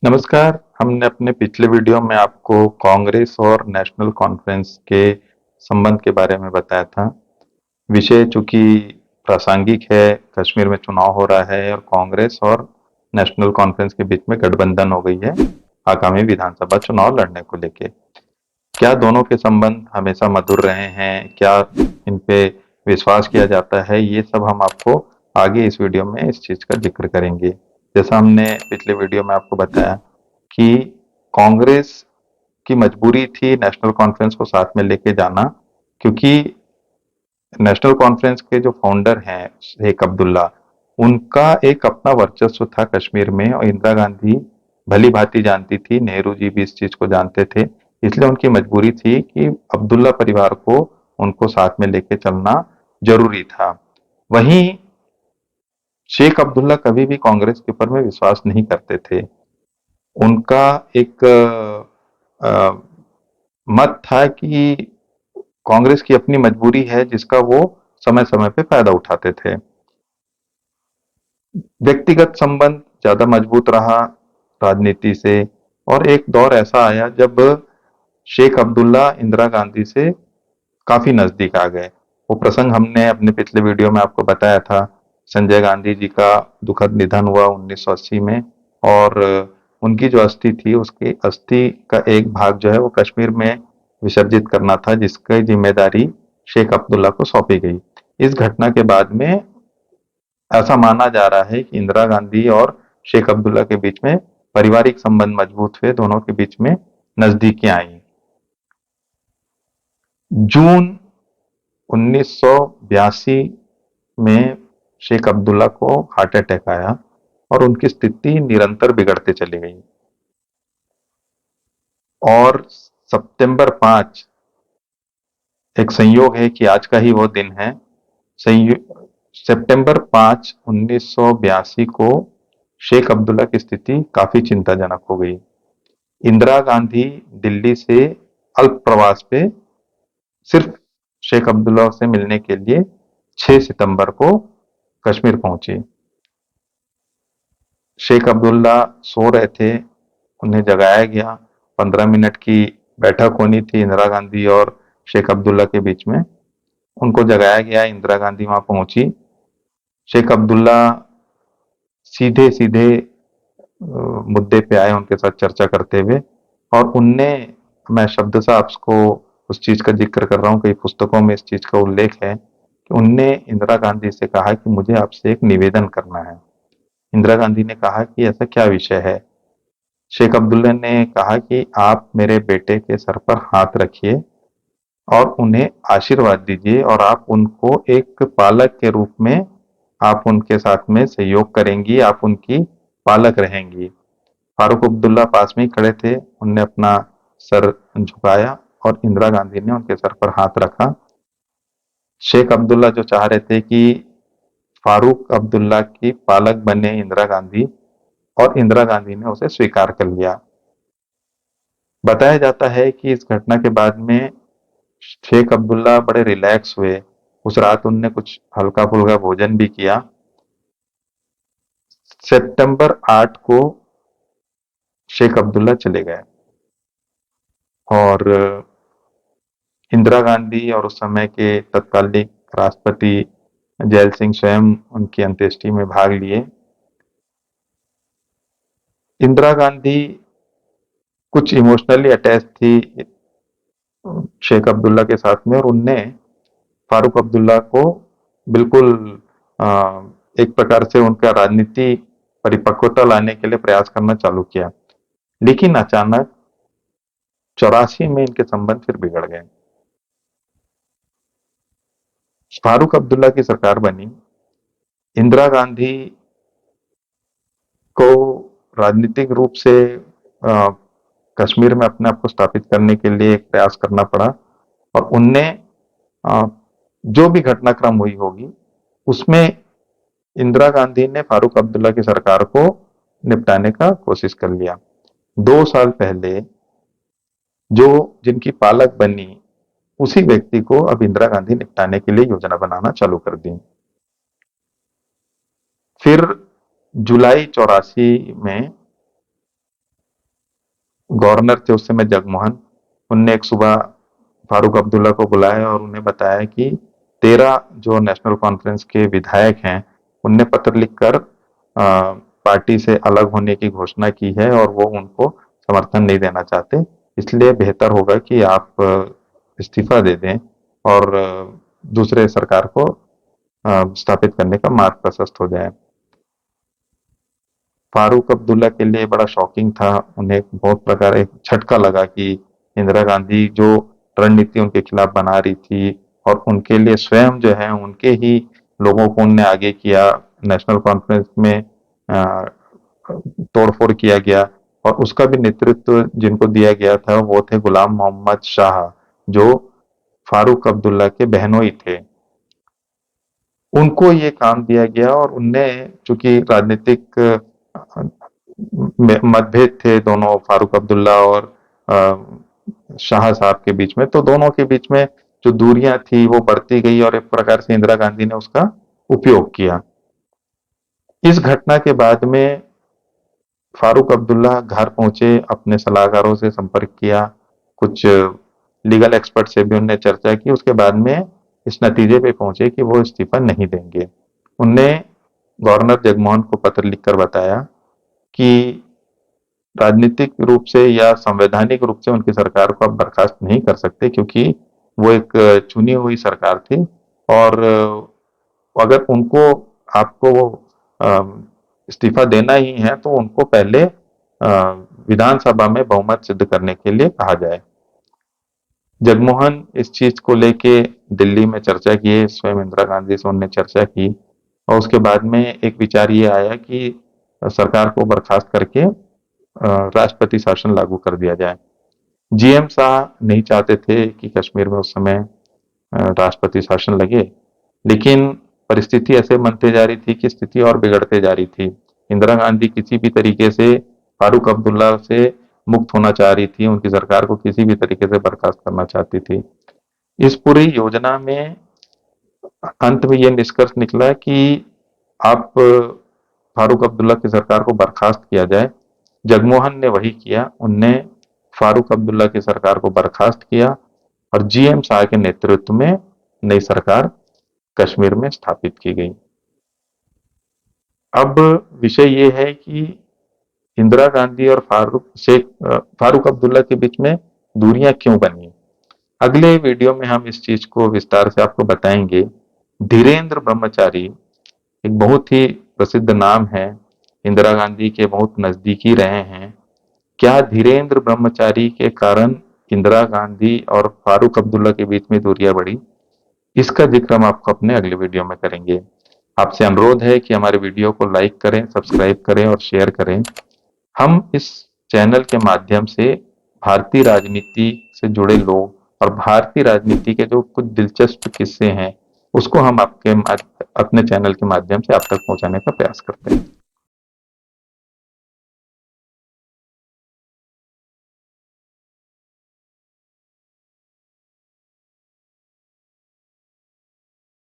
नमस्कार। हमने अपने पिछले वीडियो में आपको कांग्रेस और नेशनल कॉन्फ्रेंस के संबंध के बारे में बताया था। विषय चूंकि प्रासंगिक है, कश्मीर में चुनाव हो रहा है और कांग्रेस और नेशनल कॉन्फ्रेंस के बीच में गठबंधन हो गई है आगामी विधानसभा चुनाव लड़ने को लेके। क्या दोनों के संबंध हमेशा मधुर रहे हैं? क्या इन पे विश्वास किया जाता है? ये सब हम आपको आगे इस वीडियो में इस चीज का जिक्र करेंगे। जैसा हमने पिछले वीडियो में आपको बताया कि कांग्रेस की मजबूरी थी नेशनल कॉन्फ्रेंस को साथ में लेके जाना, क्योंकि नेशनल कॉन्फ्रेंस के जो फाउंडर हैं शेख अब्दुल्ला, उनका एक अपना वर्चस्व था कश्मीर में और इंदिरा गांधी भली भांति जानती थी, नेहरू जी भी इस चीज को जानते थे। इसलिए उनकी मजबूरी थी कि अब्दुल्ला परिवार को उनको साथ में लेके चलना जरूरी था। वहीं शेख अब्दुल्ला कभी भी कांग्रेस के ऊपर में विश्वास नहीं करते थे। उनका एक मत था कि कांग्रेस की अपनी मजबूरी है जिसका वो समय समय पे फायदा उठाते थे। व्यक्तिगत संबंध ज्यादा मजबूत रहा राजनीति से, और एक दौर ऐसा आया जब शेख अब्दुल्ला इंदिरा गांधी से काफी नजदीक आ गए। वो प्रसंग हमने अपने पिछले वीडियो में आपको बताया था। संजय गांधी जी का दुखद निधन हुआ 1980 में, और उनकी जो अस्थि थी, उसकी अस्थि का एक भाग जो है वो कश्मीर में विसर्जित करना था, जिसकी जिम्मेदारी शेख अब्दुल्ला को सौंपी गई। इस घटना के बाद में ऐसा माना जा रहा है कि इंदिरा गांधी और शेख अब्दुल्ला के बीच में पारिवारिक संबंध मजबूत हुए, दोनों के बीच में नजदीकियां आई। जून 1982 में शेख अब्दुल्ला को हार्ट अटैक आया और उनकी स्थिति निरंतर बिगड़ते चली गई। और सितंबर 5, एक संयोग है कि आज का ही वो दिन है, सितंबर 5 1982 को शेख अब्दुल्ला की स्थिति काफी चिंताजनक हो गई। इंदिरा गांधी दिल्ली से अल्प प्रवास पे सिर्फ शेख अब्दुल्ला से मिलने के लिए 6 सितंबर को कश्मीर पहुंची। शेख अब्दुल्ला सो रहे थे, उन्हें जगाया गया। 15 मिनट की बैठक होनी थी इंदिरा गांधी और शेख अब्दुल्ला के बीच में। उनको जगाया गया, इंदिरा गांधी वहां पहुंची। शेख अब्दुल्ला सीधे सीधे मुद्दे पे आए उनके साथ चर्चा करते हुए, और उनने, मैं शब्दशः आपको उस चीज का जिक्र कर रहा हूँ, कई पुस्तकों में इस चीज का उल्लेख है कि उनने इंदिरा गांधी से कहा कि मुझे आपसे एक निवेदन करना है। इंदिरा गांधी ने कहा कि ऐसा क्या विषय है? शेख अब्दुल्ला ने कहा कि आप मेरे बेटे के सर पर हाथ रखिए और उन्हें आशीर्वाद दीजिए, और आप उनको एक पालक के रूप में आप उनके साथ में सहयोग करेंगी, आप उनकी पालक रहेंगी। फारूक अब्दुल्ला पास में ही खड़े थे, उनने अपना सर झुकाया और इंदिरा गांधी ने उनके सर पर हाथ रखा। शेख अब्दुल्ला जो चाह रहे थे कि फारूक अब्दुल्ला की पालक बने इंदिरा गांधी, और इंदिरा गांधी ने उसे स्वीकार कर लिया। बताया जाता है कि इस घटना के बाद में शेख अब्दुल्ला बड़े रिलैक्स हुए। उस रात उनने कुछ हल्का फुल्का भोजन भी किया। सितंबर 8 को शेख अब्दुल्ला चले गए, और इंदिरा गांधी और उस समय के तत्कालीन राष्ट्रपति जैल सिंह स्वयं उनकी अंत्येष्टि में भाग लिए। इंदिरा गांधी कुछ इमोशनली अटैच थी शेख अब्दुल्ला के साथ में, और उनने फारूक अब्दुल्ला को बिल्कुल अ, एक प्रकार से उनका राजनीति परिपक्वता लाने के लिए प्रयास करना चालू किया। लेकिन अचानक 84 में इनके संबंध फिर बिगड़ गए। फारूक अब्दुल्ला की सरकार बनी। इंदिरा गांधी को राजनीतिक रूप से अ, कश्मीर में अपने आप को स्थापित करने के लिए एक प्रयास करना पड़ा, और उनने अ, जो भी घटनाक्रम हुई होगी उसमें इंदिरा गांधी ने फारूक अब्दुल्ला की सरकार को निपटाने का कोशिश कर लिया। 2 साल पहले जो जिनकी पालक बनी, उसी व्यक्ति को अब इंदिरा गांधी निपटाने के लिए योजना बनाना चालू कर दी। फिर जुलाई 84 में गवर्नर थे उस समय जगमोहन, उनने एक सुबह फारूक अब्दुल्ला को बुलाया और उन्हें बताया कि 13 जो नेशनल कॉन्फ्रेंस के विधायक हैं, उनने पत्र लिखकर पार्टी से अलग होने की घोषणा की है और वो उनको समर्थन नहीं देना चाहते। इसलिए बेहतर होगा कि आप इस्तीफा दे दें और दूसरे सरकार को स्थापित करने का मार्ग प्रशस्त हो जाए। फारूक अब्दुल्ला के लिए बड़ा शॉकिंग था, उन्हें बहुत प्रकार एक झटका लगा कि इंदिरा गांधी जो रणनीति उनके खिलाफ बना रही थी और उनके लिए स्वयं जो है उनके ही लोगों को उनने आगे किया, नेशनल कॉन्फ्रेंस में तोड़फोड़ किया गया और उसका भी नेतृत्व जिनको दिया गया था वो थे गुलाम मोहम्मद शाह, जो फारूक अब्दुल्ला के बहनोई थे। उनको ये काम दिया गया और उनने, चूंकि राजनीतिक मतभेद थे दोनों फारूक अब्दुल्ला और शाह साहब के बीच में, तो दोनों के बीच में जो दूरियां थी वो बढ़ती गई और एक प्रकार से इंदिरा गांधी ने उसका उपयोग किया। इस घटना के बाद में फारूक अब्दुल्ला घर पहुंचे, अपने सलाहकारों से संपर्क किया, कुछ लीगल एक्सपर्ट से भी उन्होंने चर्चा की। उसके बाद में इस नतीजे पे पहुंचे कि वो इस्तीफा नहीं देंगे। उनने गवर्नर जगमोहन को पत्र लिखकर बताया कि राजनीतिक रूप से या संवैधानिक रूप से उनकी सरकार को आप बर्खास्त नहीं कर सकते, क्योंकि वो एक चुनी हुई सरकार थी और अगर उनको आपको इस्तीफा देना ही है तो उनको पहले विधानसभा में बहुमत सिद्ध करने के लिए कहा जाए। जगमोहन इस चीज को लेके दिल्ली में चर्चा किए, स्वयं इंदिरा गांधी से उन्होंने चर्चा की और उसके बाद में एक विचार ये आया कि सरकार को बर्खास्त करके राष्ट्रपति शासन लागू कर दिया जाए। जीएम शाह नहीं चाहते थे कि कश्मीर में उस समय राष्ट्रपति शासन लगे, लेकिन परिस्थिति ऐसे बनते जा रही थी कि स्थिति और बिगड़ते जा रही थी। इंदिरा गांधी किसी भी तरीके से फारूक अब्दुल्ला से मुक्त होना चाह रही थी, उनकी सरकार को किसी भी तरीके से बर्खास्त करना चाहती थी। इस पूरी योजना में अंत में यह निष्कर्ष निकला कि आप फारूक अब्दुल्ला की सरकार को बर्खास्त किया जाए। जगमोहन ने वही किया, उनने फारूक अब्दुल्ला की सरकार को बर्खास्त किया और जीएम शाह के नेतृत्व में नई सरकार कश्मीर में स्थापित की गई। अब विषय ये है कि इंदिरा गांधी और फारूक अब्दुल्ला के बीच में दूरियां क्यों बनी। अगले वीडियो में हम इस चीज को विस्तार से आपको बताएंगे। धीरेन्द्र ब्रह्मचारी एक बहुत ही प्रसिद्ध नाम है, इंदिरा गांधी के बहुत नजदीकी रहे हैं। क्या धीरेन्द्र ब्रह्मचारी के कारण इंदिरा गांधी और फारूक अब्दुल्ला के बीच में दूरियां बढ़ी, इसका जिक्र हम आपको अपने अगले वीडियो में करेंगे। आपसे अनुरोध है कि हमारे वीडियो को लाइक करें, सब्सक्राइब करें और शेयर करें। हम इस चैनल के माध्यम से भारतीय राजनीति से जुड़े लोग और भारतीय राजनीति के जो कुछ दिलचस्प किस्से हैं उसको हम अपने चैनल के माध्यम से आप तक पहुंचाने का प्रयास करते हैं।